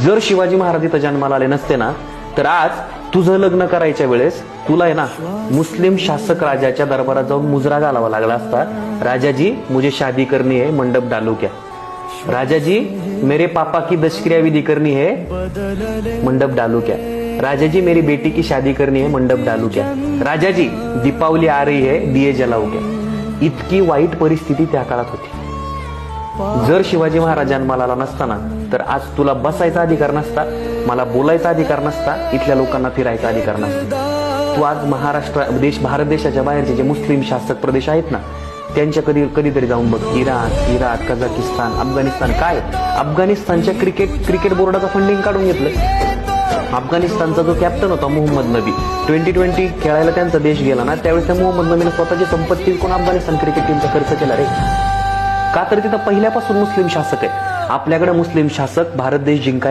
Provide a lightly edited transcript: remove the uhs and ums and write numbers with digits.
जर शिवाजी महाराज इथं जन्माला आले नसते ना, तर आज तुझं लग्न करायच्या वेळेस तुला आहे ना मुस्लिम शासक राजाच्या दरबारात जाऊन मुजरा घालावा लागला असता, राजाजी मुझे शादी करनी है, मंडप डालू क्या? राजाजी मेरे पापा की दशक्रिया विधि करनी है, मंडप डालू क्या? राजाजी मेरी बेटी की शादी करनी है, मंडप डालू क्या? राजाजी दीपावली आ रही है, दिये जलाऊ क्या? इतकी वाईट परिस्थिती त्या काळात होती. जर शिवाजी महाराज जन्माला आला नसताना, तर आज तुला बसायचा अधिकार नसता, मला बोलायचा अधिकार नसता, इथल्या लोकांना फिरायचा अधिकार नसता. तू आज भारत देशाच्या बाहेरचे जे मुस्लिम शासक प्रदेश आहेत ना, त्यांच्या कधीतरी जाऊन बघ. इराक, कझाकिस्तान, अफगाणिस्तान. काय अफगाणिस्तानच्या क्रिकेट बोर्डाचं फंडिंग काढून घेतलं. अफगाणिस्तानचा जो कॅप्टन होता मोहम्मद नबी, 2020 खेळायला त्यांचा देश गेला ना, त्यावेळेस त्या मोहम्मद नबीने स्वतःची संपत्ती विकून अफगाणिस्तान क्रिकेट टीमचा खर्च केला रे. का तर तिथं पहिल्यापासून मुस्लिम शासक आहे. आपल्याकडे मुस्लिम शासक भारत देश जिंकाय